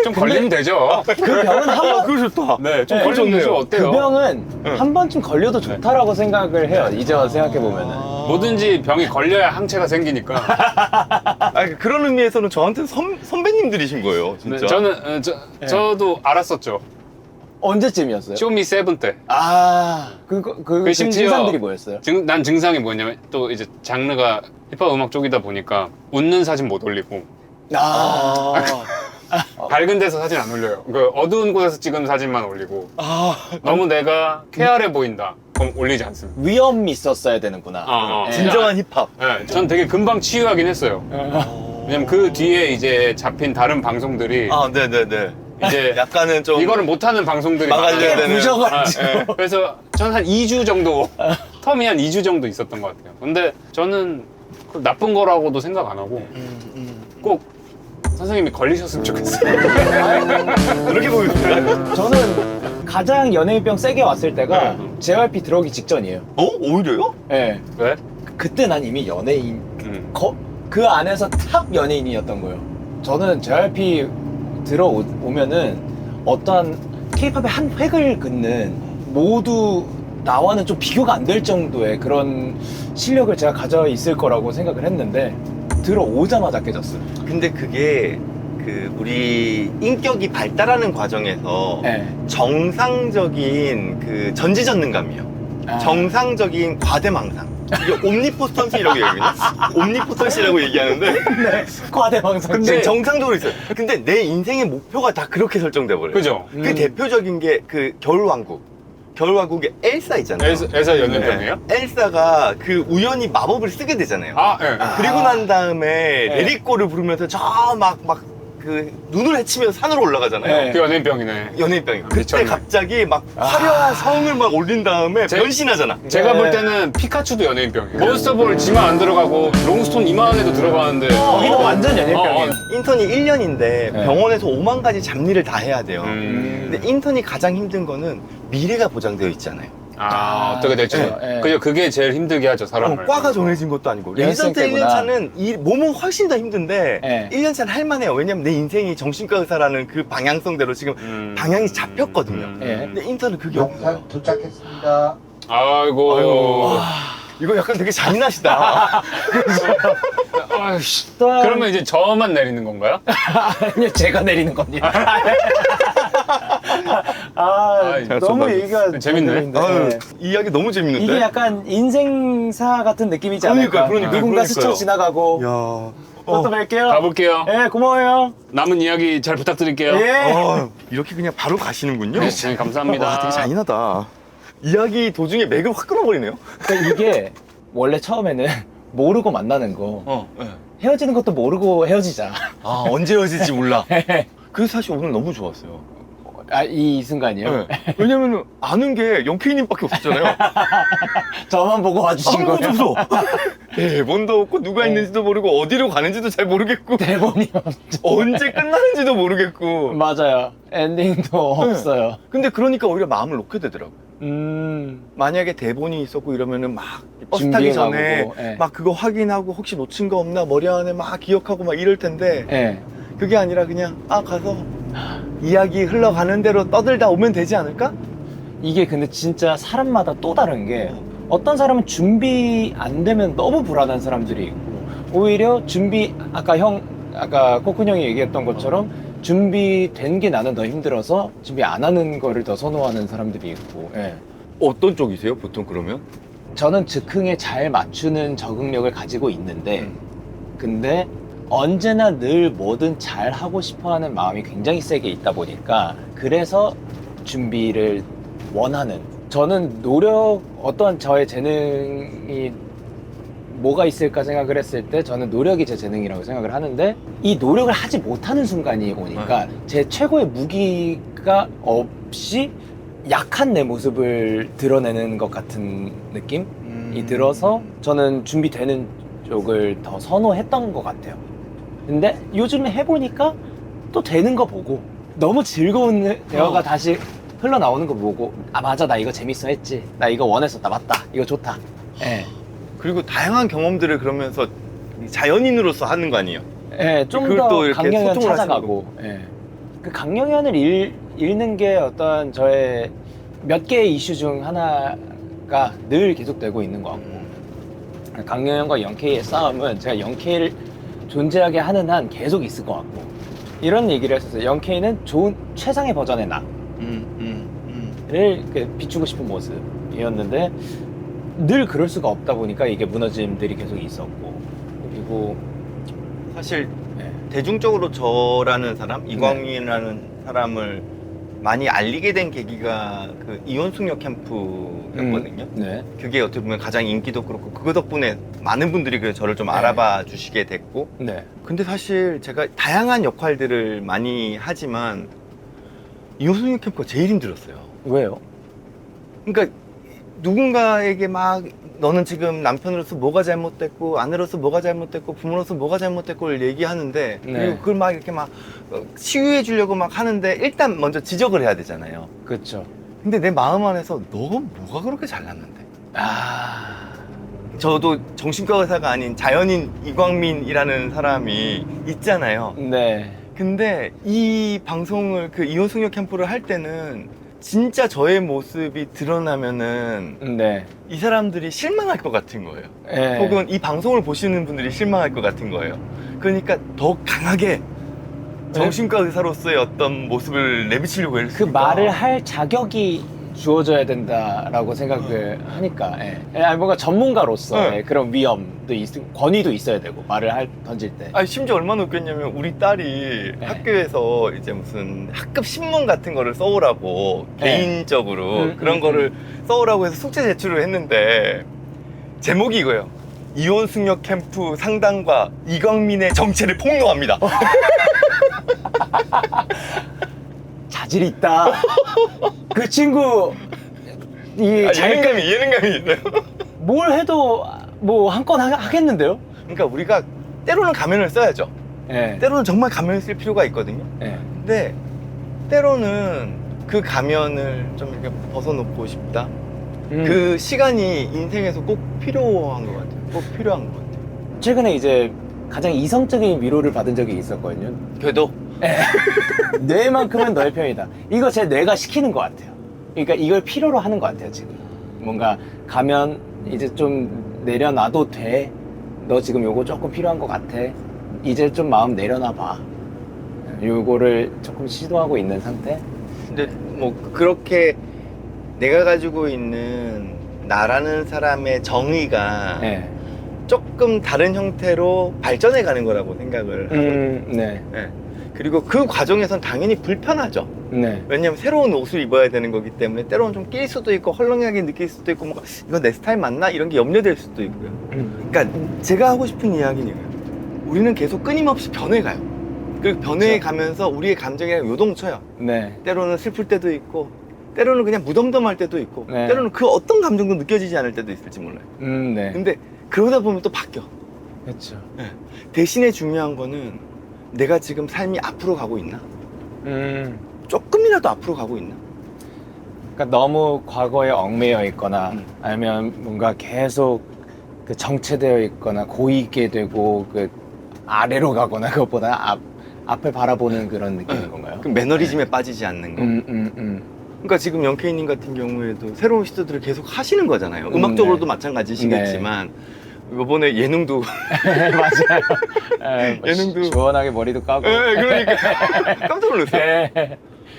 좀 걸리면 되죠.
그 병은 한 번,
그거 좋다.
네, 좀
네,
걸리면 되죠. 어때요?
그 병은
네.
한 번쯤 걸려도 좋다라고 생각을 해요. 이제 와서 생각해보면은.
뭐든지 병이 걸려야 항체가 생기니까.
그런 의미에서는 저한테 선배님들이신 거예요, 진짜.
네, 저는 저도 알았었죠.
언제쯤이었어요?
쇼미 세븐 때.
그
심지어-
증상들이 뭐였어요?
난 증상이 뭐냐면 또 이제 장르가 힙합 음악 쪽이다 보니까 웃는 사진 못 올리고 밝은 데서 사진 안 올려요. 그 어두운 곳에서 찍은 사진만 올리고 너무 내가 쾌활해 보인다. 그럼 올리지 않습니다.
위험이 있었어야 되는구나. 네.
진정한 힙합.
네, 전 되게 금방 치유하긴 했어요. 왜냐면 그 뒤에 이제 잡힌 다른 방송들이
네네네.
이제
약간은 좀.
이거를 못하는 방송들이
막아줘야
많아요.
되는.
부셔가지고.
네. 그래서 전 한 2주 정도 텀이 한 2주 정도 있었던 것 같아요. 근데 저는 그 나쁜 거라고도 생각 안 하고 꼭 선생님이 걸리셨으면 좋겠어요.
그렇게 보이는데?
저는 가장 연예인병 세게 왔을 때가 JYP 들어오기 직전이에요.
오히려요?
네.
왜?
그때 난 이미 연예인, 그 안에서 탑 연예인이었던 거예요. 저는 JYP 들어오면은 어떠한 K-팝의 한 획을 긋는 모두 나와는 좀 비교가 안 될 정도의 그런 실력을 제가 가져 있을 거라고 생각을 했는데 들어오자마자 깨졌어요.
근데 그게 우리 인격이 발달하는 과정에서
네.
정상적인 전지전능감이에요. 정상적인 과대망상. 이게 옴니포턴시라고 얘기하거든요. 옴니포턴시라고 얘기하는데
과대망상.
근데 정상적으로 있어요. 근데 내 인생의 목표가 다 그렇게 설정돼 버려요.
그죠?
그 대표적인 게 겨울왕국. 겨울왕국에 엘사 있잖아요.
엘사 연예병이에요?
네. 엘사가 우연히 마법을 쓰게 되잖아요. 그리고 난 다음에 레리꼬를 부르면서 눈을 헤치면서 산으로 올라가잖아요.
네.
그 연예병이네.
연예병이. 그때
미쳤네.
갑자기 화려한 성을 올린 다음에
제-
변신하잖아.
제가
네.
볼 때는 피카츄도 연예인병이에요. 몬스터볼 지만 안 들어가고 롱스톤 이만해도 들어가는데
거기는 완전 연예병이에요.
인턴이 1년인데
네.
병원에서 5만 가지 잡일을 다 해야 돼요.
음.
근데 인턴이 가장 힘든 거는 미래가 보장되어 있잖아요.
어떻게 될지.
네.
그죠? 그게 제일 힘들게 하죠, 사람을.
과가 정해진 것도 아니고.
연습생
레지던트
때구나.
1년차는 몸은 훨씬 더 힘든데
네.
1년차는 할만해요. 왜냐면 내 인생이 정신과 의사라는 그 방향성대로 지금 방향이 잡혔거든요.
네.
근데 인턴은 그게 없어요.
영상 도착했습니다.
아이고.
이거 약간 되게 잔인하시다.
아이씨.
또한-
그러면 이제 저만 내리는 건가요?
아니요, 제가 내리는 겁니다.
제가
너무
좀
얘기가
재밌네.
재밌는데.
아유, 이야기 너무 재밌는데.
이게 약간 인생사 같은 느낌이지 않을까?
그러니까요.
누군가
그러니까요.
스쳐 지나가고
야.
또 뵐게요.
가볼게요.
네, 고마워요.
남은 이야기 잘 부탁드릴게요.
예.
이렇게 그냥 바로 가시는군요.
네, 선생님 감사합니다.
와, 되게 잔인하다. 이야기 도중에 맥을 확 끊어버리네요.
그러니까 이게 원래 처음에는 모르고 만나는 거
네.
헤어지는 것도 모르고 헤어지자.
언제 헤어질지 몰라. 그래서 사실 오늘 너무 좋았어요.
이 순간이요?
네. 왜냐면 아는 게 영케이님밖에 없었잖아요.
저만 보고 와주신 거예요?
아무것도 없어. 대본도 없고 누가 있는지도 모르고 어디로 가는지도 잘 모르겠고
대본이 없죠.
언제 끝나는지도 모르겠고.
맞아요. 엔딩도 없어요.
근데 그러니까 오히려 마음을 놓게 되더라고요.
음.
만약에 대본이 있었고 이러면은 막 버스 타기 전에
준비해가고, 예.
막 그거 확인하고 혹시 놓친 거 없나 머리 안에 막 기억하고 막 이럴 텐데
예.
그게 아니라 그냥 가서 이야기 흘러가는 대로 떠들다 오면 되지 않을까?
이게 근데 진짜 사람마다 또 다른 게 어떤 사람은 준비 안 되면 너무 불안한 사람들이 있고 오히려 아까 코쿤 형이 얘기했던 것처럼 준비된 게 나는 더 힘들어서 준비 안 하는 거를 더 선호하는 사람들이 있고. 예.
어떤 쪽이세요 보통 그러면?
저는 즉흥에 잘 맞추는 적응력을 가지고 있는데 근데 언제나 늘 뭐든 잘 하고 싶어 하는 마음이 굉장히 세게 있다 보니까 그래서 준비를 원하는, 저는 어떠한 저의 재능이 뭐가 있을까 생각을 했을 때 저는 노력이 제 재능이라고 생각을 하는데 이 노력을 하지 못하는 순간이 오니까 제 최고의 무기가 없이 약한 내 모습을 드러내는 것 같은 느낌이 들어서 저는 준비되는 쪽을 더 선호했던 것 같아요. 근데 요즘에 해보니까 또 되는 거 보고 너무 즐거운 대화가 다시 흘러나오는 거 보고 아 맞아 나 이거 재밌어 했지 나 이거 원했었다 맞다 이거 좋다. 예.
그리고 다양한 경험들을 그러면서 자연인으로서 하는 거 아니에요?
예, 좀
그걸
더
또 이렇게
강경현
소통을
찾아가고, 예. 그 강경현을 읽는 게 어떤 저의 몇 개의 이슈 중 하나가 늘 계속되고 있는 것 같고, 강경현과 영케이의 싸움은 제가 영케이를 존재하게 하는 한 계속 있을 것 같고, 이런 얘기를 했었어요. 영케이는 좋은, 최상의 버전의 나를 비추고 싶은 모습이었는데, 늘 그럴 수가 없다 보니까 이게 무너짐들이 계속 있었고, 그리고
사실
네.
대중적으로 저라는 사람, 이광민이라는 사람을 많이 알리게 된 계기가 그 이혼숙녀 캠프였거든요.
네.
그게 어떻게 보면 가장 인기도 그렇고 그거 덕분에 많은 분들이 그래서 저를 좀
네.
알아봐 주시게 됐고,
네.
근데 사실 제가 다양한 역할들을 많이 하지만 이혼숙녀 캠프가 제일 힘들었어요.
왜요?
그러니까 누군가에게 막 너는 지금 남편으로서 뭐가 잘못됐고 아내로서 뭐가 잘못됐고 부모로서 뭐가 잘못됐고를 얘기하는데
네.
그리고 그걸 막 이렇게 막 치유해 주려고 막 하는데 일단 먼저 지적을 해야 되잖아요.
그렇죠.
근데 내 마음 안에서 너가 뭐가 그렇게 잘났는데? 저도 정신과 의사가 아닌 자연인 이광민이라는 사람이 있잖아요.
네.
근데 이 방송을 그 이혼숙녀 캠프를 할 때는 진짜 저의 모습이 드러나면은
네.
이 사람들이 실망할 것 같은 거예요.
네.
혹은 이 방송을 보시는 분들이 실망할 것 같은 거예요. 그러니까 더 강하게 정신과 의사로서의 어떤 모습을 내비치려고
그
했으니까
말을 할 자격이 주어져야 된다라고 생각을 하니까, 예. 아니, 뭔가 전문가로서의 그런 위험도 권위도 있어야 되고 말을 던질 때.
아니, 심지어 얼마나 웃겼냐면 우리 딸이
네.
학교에서 이제 무슨 학급 신문 같은 거를 써오라고
네.
개인적으로 그런 거를 써오라고 해서 숙제 제출을 했는데 제목이 이거예요. 이혼숙녀 캠프 상담과 이광민의 정체를 폭로합니다.
자질이 있다. 그 친구
예능감이 있어요.
뭘 해도 뭐 한 건 하겠는데요?
그러니까 우리가 때로는 가면을 써야죠.
예.
때로는 정말 가면을 쓸 필요가 있거든요.
예.
근데 때로는 그 가면을 좀 이렇게 벗어놓고 싶다. 그 시간이 인생에서 꼭 필요한 것 같아요. 꼭 필요한 것 같아요.
최근에 이제 가장 이성적인 위로를 받은 적이 있었거든요.
그래도
뇌만큼은 너의 편이다. 이거 제 뇌가 시키는 것 같아요. 그러니까 이걸 필요로 하는 것 같아요, 지금. 뭔가 가면 이제 좀 내려놔도 돼. 너 지금 요거 조금 필요한 것 같아. 이제 좀 마음 내려놔봐. 요거를 조금 시도하고 있는 상태?
근데 뭐 그렇게 내가 가지고 있는 나라는 사람의 정의가
네.
조금 다른 형태로 발전해 가는 거라고 생각을 하거든요.
네.
네. 그리고 그 과정에선 당연히 불편하죠.
네.
왜냐면 새로운 옷을 입어야 되는 거기 때문에 때로는 좀 낄 수도 있고 헐렁하게 느낄 수도 있고 뭔가 이거 내 스타일 맞나? 이런 게 염려될 수도 있고요. 그러니까 제가 하고 싶은 이야기는 이거예요. 우리는 계속 끊임없이 변해가요. 그리고 변해 가면서 우리의 감정이랑 요동쳐요.
네.
때로는 슬플 때도 있고 때로는 그냥 무덤덤할 때도 있고
네.
때로는 그 어떤 감정도 느껴지지 않을 때도 있을지 몰라요.
네.
근데 그러다 보면 또 바뀌어.
그렇죠.
대신에 중요한 거는 내가 지금 삶이 앞으로 가고 있나? 조금이라도 앞으로 가고 있나?
그러니까 너무 과거에 얽매여 있거나 아니면 뭔가 계속 그 정체되어 있거나 고이게 되고 그 아래로 가거나 그것보다 앞을 바라보는 그런 느낌인 건가요?
그 매너리즘에 빠지지 않는 거. 그러니까 지금 영케이님 같은 경우에도 새로운 시도들을 계속 하시는 거잖아요. 음악적으로도
네.
마찬가지시겠지만 이번에 예능도
맞아요.
예능도
시원하게 머리도 까고.
그러니까 깜짝 놀랐어요.
네.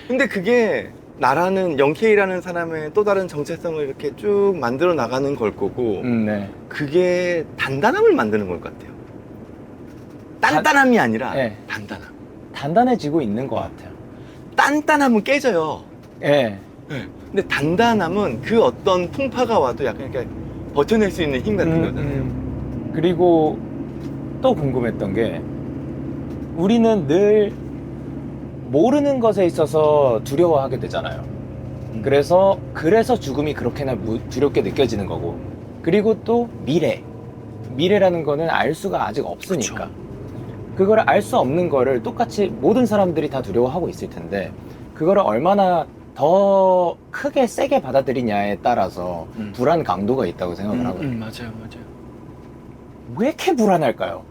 근데 그게 나라는 영케이라는 사람의 또 다른 정체성을 이렇게 쭉 만들어 나가는 걸 거고
네.
그게 단단함을 만드는 걸 같아요. 단단함이 아니라
네.
단단함.
단단해지고 있는 것 같아요.
단단함은 깨져요.
예.
근데 단단함은 그 어떤 풍파가 와도 약간 이렇게 버텨낼 수 있는 힘 같은 거잖아요.
그리고 또 궁금했던 게 우리는 늘 모르는 것에 있어서 두려워하게 되잖아요. 그래서 죽음이 그렇게나 두렵게 느껴지는 거고, 그리고 또 미래라는 거는 알 수가 아직 없으니까 그걸 알 수 없는 거를 똑같이 모든 사람들이 다 두려워하고 있을 텐데 그거를 얼마나 더 크게 세게 받아들이냐에 따라서 불안 강도가 있다고 생각을 하거든요.
맞아요.
왜 이렇게 불안할까요?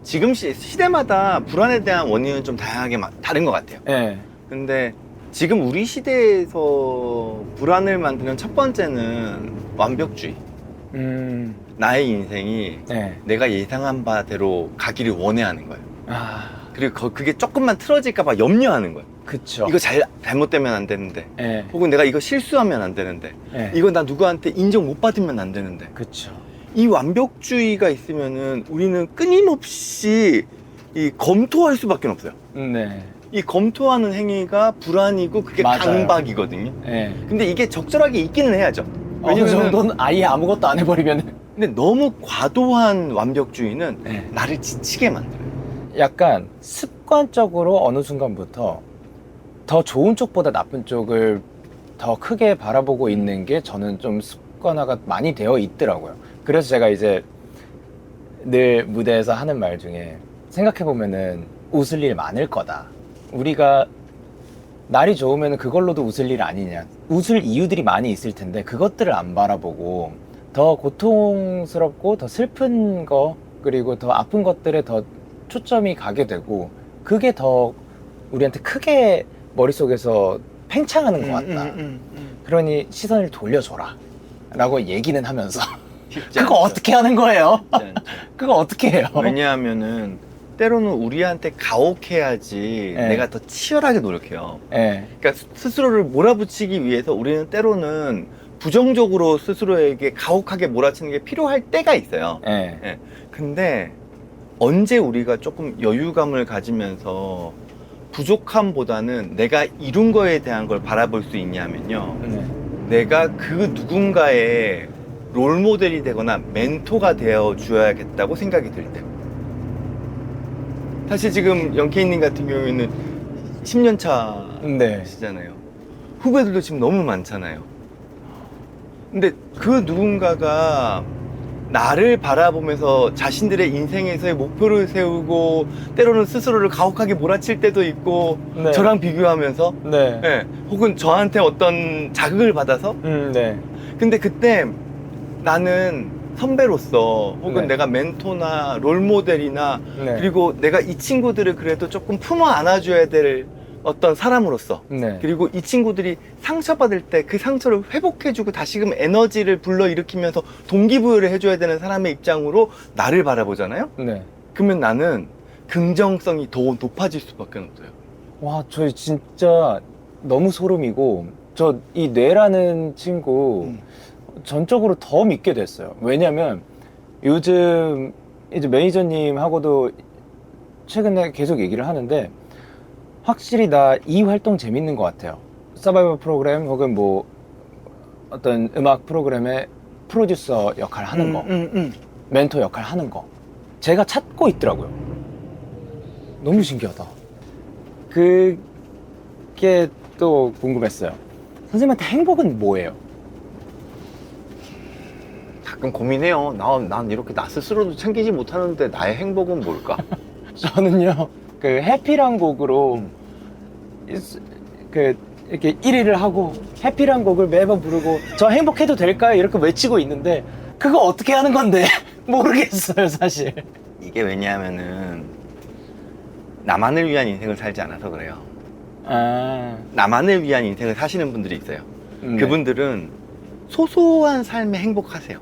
지금 시대마다 불안에 대한 원인은 좀 다양하게 다른 것 같아요.
예.
근데 지금 우리 시대에서 불안을 만드는 첫 번째는 완벽주의. 나의 인생이
예.
내가 예상한 바대로 가기를 원해하는 거예요.
아,
그리고 그게 조금만 틀어질까봐 염려하는 거예요.
그쵸.
이거 잘못되면 안 되는데,
예.
혹은 내가 이거 실수하면 안 되는데,
예.
이거 나 누구한테 인정 못 받으면 안 되는데.
그쵸.
이 완벽주의가 있으면은 우리는 끊임없이 이 검토할 수밖에 없어요.
네.
이 검토하는 행위가 불안이고 그게
맞아요.
강박이거든요.
예.
근데 이게 적절하게 있기는 해야죠.
어느 정도는 아예 아무것도 안 해버리면
근데 너무 과도한 완벽주의는
예.
나를 지치게 만들어요.
약간 습관적으로 어느 순간부터 더 좋은 쪽보다 나쁜 쪽을 더 크게 바라보고 있는 게 저는 좀 습관화가 많이 되어 있더라고요. 그래서 제가 이제 늘 무대에서 하는 말 중에 생각해보면은 웃을 일 많을 거다. 우리가 날이 좋으면 그걸로도 웃을 일 아니냐. 웃을 이유들이 많이 있을 텐데 그것들을 안 바라보고 더 고통스럽고 더 슬픈 거 그리고 더 아픈 것들에 더 초점이 가게 되고 그게 더 우리한테 크게 머릿속에서 팽창하는 것 같다. 그러니 시선을 돌려줘라 라고 얘기는 하면서
쉽지
그거
않죠.
어떻게 하는 거예요?
쉽지 않죠.
그거 어떻게 해요?
왜냐하면은 때로는 우리한테 가혹해야지
네.
내가 더 치열하게 노력해요.
예.
그러니까 스스로를 몰아붙이기 위해서 우리는 때로는 부정적으로 스스로에게 가혹하게 몰아치는 게 필요할 때가 있어요.
예.
근데 언제 우리가 조금 여유감을 가지면서 부족함보다는 내가 이룬 거에 대한 걸 바라볼 수 있냐면요.
네.
내가 그 누군가의 롤모델이 되거나 멘토가 되어 주어야겠다고 생각이 들 때. 사실 지금 영케이님 같은 경우에는 10년
네.
차시잖아요. 후배들도 지금 너무 많잖아요. 근데 그 누군가가 나를 바라보면서 자신들의 인생에서의 목표를 세우고 때로는 스스로를 가혹하게 몰아칠 때도 있고
네.
저랑 비교하면서
네.
예, 혹은 저한테 어떤 자극을 받아서
네.
근데 그때 나는 선배로서 혹은
네.
내가 멘토나 롤모델이나
네.
그리고 내가 이 친구들을 그래도 조금 품어 안아줘야 될 어떤 사람으로서
네.
그리고 이 친구들이 상처받을 때 그 상처를 회복해주고 다시금 에너지를 불러일으키면서 동기부여를 해줘야 되는 사람의 입장으로 나를 바라보잖아요?
네.
그러면 나는 긍정성이 더 높아질 수밖에 없어요.
와, 저 진짜 너무 소름이고, 저 이 뇌라는 친구 전적으로 더 믿게 됐어요. 왜냐면 요즘 이제 매니저님하고도 최근에 계속 얘기를 하는데, 확실히 나 이 활동 재밌는 것 같아요. 서바이벌 프로그램 혹은 뭐 어떤 음악 프로그램의 프로듀서 역할 하는 거, 멘토 역할 하는 거, 제가 찾고 있더라고요. 너무 신기하다. 그게 또 궁금했어요. 선생님한테 행복은 뭐예요?
가끔 고민해요. 난 이렇게 나 스스로도 챙기지 못하는데 나의 행복은 뭘까?
저는요, 그 해피란 곡으로 이렇게 1위를 하고 해피란 곡을 매번 부르고 저 행복해도 될까요? 이렇게 외치고 있는데 그거 어떻게 하는 건데 모르겠어요, 사실.
이게 왜냐하면은 나만을 위한 인생을 살지 않아서 그래요.
아,
나만을 위한 인생을 사시는 분들이 있어요.
네.
그분들은 소소한 삶에 행복하세요.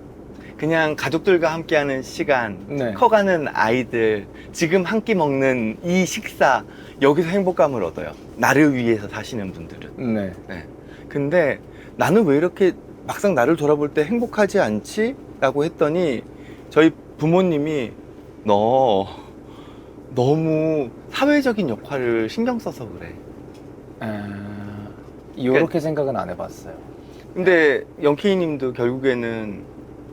그냥 가족들과 함께하는 시간,
네.
커가는 아이들, 지금 한 끼 먹는 이 식사, 여기서 행복감을 얻어요. 나를 위해서 사시는 분들은.
네.
네. 근데 나는 왜 이렇게 막상 나를 돌아볼 때 행복하지 않지? 라고 했더니 저희 부모님이 너 너무 사회적인 역할을 신경 써서 그래.
이렇게 생각은 안 해봤어요.
근데 영케이님도 결국에는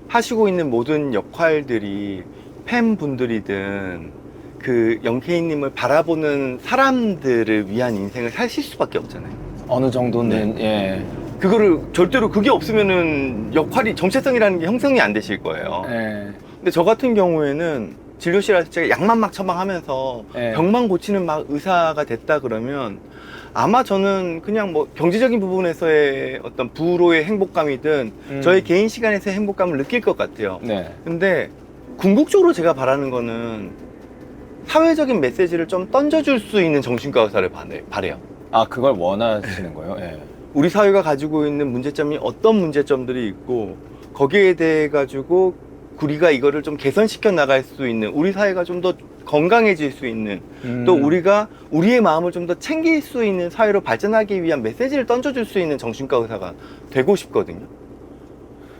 하시고 있는 모든 역할들이 팬분들이든 그 영케이님을 바라보는 사람들을 위한 인생을 사실 수밖에 없잖아요.
어느 정도는 예.
그거를 절대로 그게 없으면은 역할이 정체성이라는 게 형성이 안 되실 거예요.
예.
근데 저 같은 경우에는 진료실 제가 약만 막 처방하면서
예.
병만 고치는 막 의사가 됐다 그러면 아마 저는 그냥 뭐 경제적인 부분에서의 어떤 부로의 행복감이든 저의 개인 시간에서의 행복감을 느낄 것 같아요.
네.
근데 궁극적으로 제가 바라는 거는 사회적인 메시지를 좀 던져줄 수 있는 정신과 의사를 바래요.
아, 그걸 원하시는 거예요? 예.
우리 사회가 가지고 있는 문제점이 어떤 문제점들이 있고 거기에 대해 가지고 우리가 이거를 좀 개선시켜 나갈 수 있는, 우리 사회가 좀 더 건강해질 수 있는, 또 우리가 우리의 마음을 좀 더 챙길 수 있는 사회로 발전하기 위한 메시지를 던져줄 수 있는 정신과 의사가 되고 싶거든요.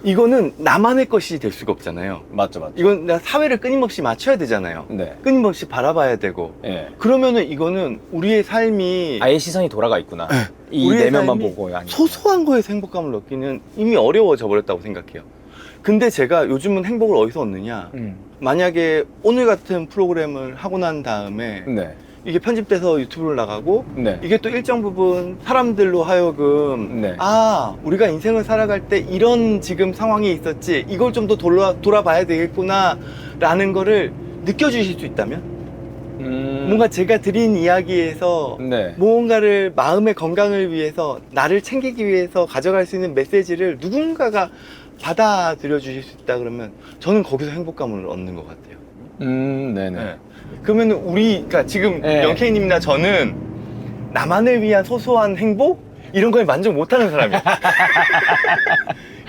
이거는 나만의 것이 될 수가 없잖아요.
맞죠.
이건 내가 사회를 끊임없이 맞춰야 되잖아요.
네.
끊임없이 바라봐야 되고.
예.
그러면은 이거는 우리의 삶이
아예 시선이 돌아가 있구나. 이
우리의
내면만
삶이
보고 아니.
소소한 거에서 행복감을 얻기는 이미 어려워져 버렸다고 생각해요. 근데 제가 요즘은 행복을 어디서 얻느냐? 만약에 오늘 같은 프로그램을 하고 난 다음에
네.
이게 편집돼서 유튜브로 나가고
네.
이게 또 일정 부분 사람들로 하여금
네.
아, 우리가 인생을 살아갈 때 이런 지금 상황이 있었지, 이걸 좀 더 돌아봐야 되겠구나 라는 거를 느껴주실 수 있다면 뭔가 제가 드린 이야기에서
네.
무언가를 마음의 건강을 위해서 나를 챙기기 위해서 가져갈 수 있는 메시지를 누군가가 받아들여 주실 수 있다 그러면 저는 거기서 행복감을 얻는 것 같아요.
네네.
네. 그러면 그러니까 지금
네.
영케이님이나 저는 나만을 위한 소소한 행복? 이런 거에 만족 못하는 사람이에요.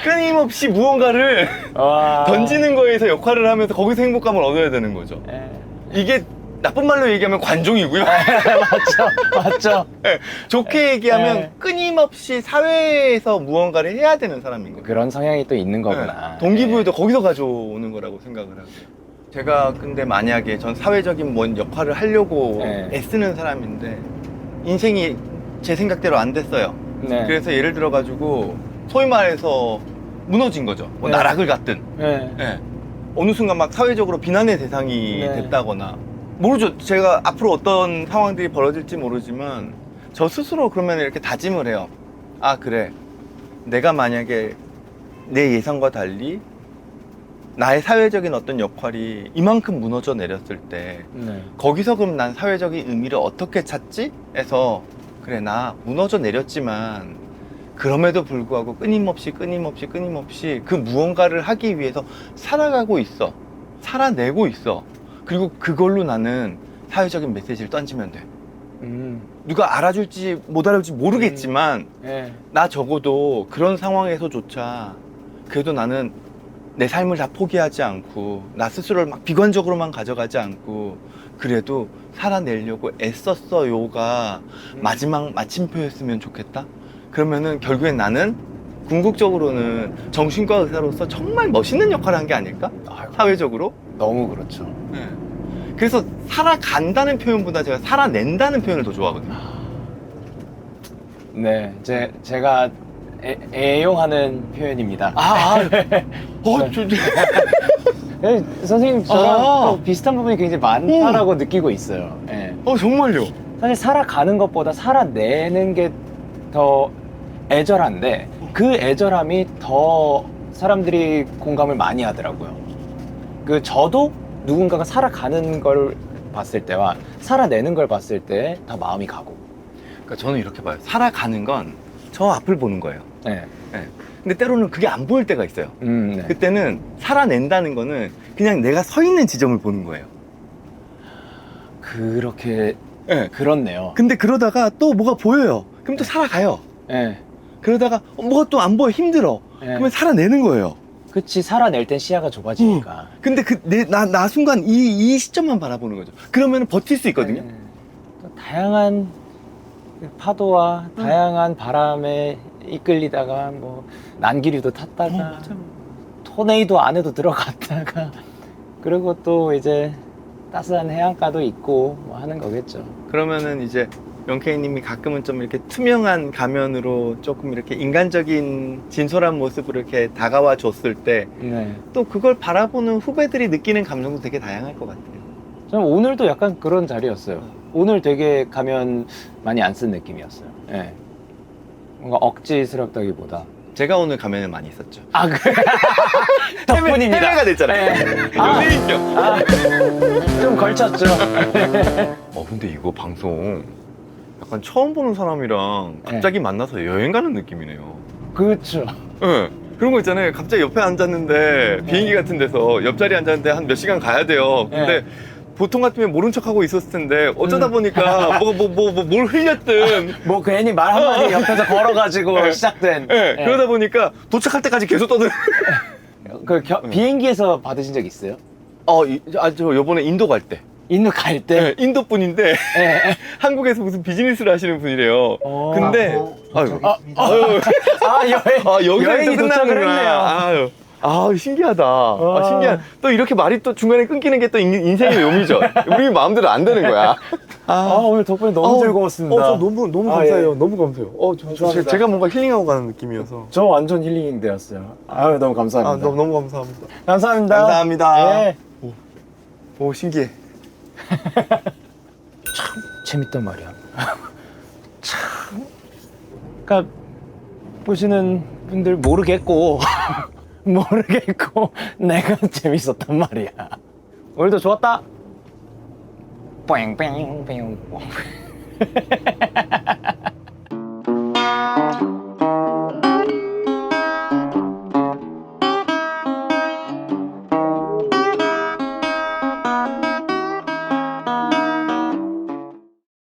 끊임없이 무언가를
와.
던지는 거에서 역할을 하면서 거기서 행복감을 얻어야 되는 거죠.
예.
이게 나쁜 말로 얘기하면 관종이고요.
맞죠.
네, 좋게 얘기하면
네.
끊임없이 사회에서 무언가를 해야 되는 사람인 거예요.
그런 성향이 또 있는 거구나.
네, 동기부여도 거기서 가져오는 거라고 생각을 하고요. 제가 근데 만약에 전 사회적인 뭔 역할을 하려고
네.
애쓰는 사람인데 인생이 제 생각대로 안 됐어요.
네.
그래서 예를 들어 가지고 소위 말해서 무너진 거죠. 뭐
네.
나락을 갔든.
네.
예. 어느 순간 막 사회적으로 비난의 대상이
네.
됐다거나 모르죠. 제가 앞으로 어떤 상황들이 벌어질지 모르지만 저 스스로 그러면 이렇게 다짐을 해요. 아, 그래, 내가 만약에 내 예상과 달리 나의 사회적인 어떤 역할이 이만큼 무너져 내렸을 때
네.
거기서 그럼 난 사회적인 의미를 어떻게 찾지? 해서 그래, 나 무너져 내렸지만 그럼에도 불구하고 끊임없이 그 무언가를 하기 위해서 살아가고 있어. 살아내고 있어. 그리고 그걸로 나는 사회적인 메시지를 던지면 돼. 누가 알아줄지 못 알아줄지 모르겠지만
네.
나 적어도 그런 상황에서조차 그래도 나는 내 삶을 다 포기하지 않고 나 스스로를 막 비관적으로만 가져가지 않고 그래도 살아내려고 애썼어요가 마지막 마침표였으면 좋겠다. 그러면은 결국엔 나는 궁극적으로는 정신과 의사로서 정말 멋있는 역할을 한 게 아닐까?
아이고.
사회적으로.
너무 그렇죠.
네. 그래서 살아간다는 표현보다 제가 살아낸다는 표현을 더 좋아하거든요.
네. 제가 애용하는 표현입니다. 네, 선생님 저랑 또 비슷한 부분이 굉장히 많다라고 느끼고 있어요. 네.
정말요?
사실 살아가는 것보다 살아내는 게 더 애절한데 그 애절함이 더 사람들이 공감을 많이 하더라고요. 저도 누군가가 살아가는 걸 봤을 때와 살아내는 걸 봤을 때 더 마음이 가고.
그러니까 저는 이렇게 봐요. 살아가는 건 저 앞을 보는 거예요.
네.
네. 근데 때로는 그게 안 보일 때가 있어요.
네.
그때는 살아낸다는 거는 그냥 내가 서 있는 지점을 보는 거예요.
그렇게
네.
그렇네요.
근데 그러다가 또 뭐가 보여요. 그럼 또 살아가요.
네.
그러다가 뭐가 또 안 보여, 힘들어.
네.
그러면 살아내는 거예요.
그치, 살아낼 땐 시야가 좁아지니까.
근데 나 순간 이 시점만 바라보는 거죠. 그러면 버틸 수 있거든요.
네. 또 다양한 파도와 다양한 바람에 이끌리다가 뭐 난기류도 탔다가 토네이도 안에도 들어갔다가 그리고 또 이제 따스한 해안가도 있고 뭐 하는 거겠죠.
그러면은 이제 영케이님이 가끔은 좀 이렇게 투명한 가면으로 조금 이렇게 인간적인 진솔한 모습으로 이렇게 다가와 줬을 때
네.
또 그걸 바라보는 후배들이 느끼는 감정도 되게 다양할 것 같아요.
저는 오늘도 약간 그런 자리였어요. 오늘 되게 가면 많이 안 쓴 느낌이었어요. 예. 뭔가 억지스럽다기보다.
제가 오늘 가면을 많이 썼죠.
아, 그래. 덕분입니다.
해매가 됐잖아요.
네.
연예인병.
좀 걸쳤죠.
근데 이거 방송 약간 처음 보는 사람이랑 갑자기 만나서 여행 가는 느낌이네요.
그렇죠.
네. 그런 거 있잖아요. 갑자기 옆에 앉았는데 비행기 같은 데서 옆자리에 앉았는데 한 몇 시간 가야 돼요. 근데 보통 같으면 모른 척하고 있었을 텐데 어쩌다 보니까 뭘 흘렸든
뭐 괜히 말 한마디 옆에서 걸어가지고 시작된.
네.
예.
그러다 보니까 도착할 때까지 계속 떠들.
비행기에서 받으신 적 있어요?
저 요번에 인도 갈 때.
인도 갈 때?
네, 인도 분인데
예.
한국에서 무슨 비즈니스를 하시는 분이래요. 근데 아유, 여기서
여행이
또
도착을
끝나는구나.
했네요.
신기하다.
와.
신기한. 또 이렇게 말이 또 중간에 끊기는 게 또 인생의 묘미죠. 우리 마음대로 안 되는 거야.
오늘 덕분에 너무 즐거웠습니다.
저 너무 감사해요. 너무 감사해요.
감사합니다.
제가 뭔가 힐링하고 가는 느낌이어서.
저 완전 힐링 되었어요. 아유, 너무 감사합니다.
너무 감사합니다.
감사합니다.
감사합니다.
예.
오, 신기해.
재밌단 말이야. 참. 그러니까 보시는 분들 모르겠고 내가 재밌었단 말이야. 오늘도 좋았다. 뺑뺑뺑.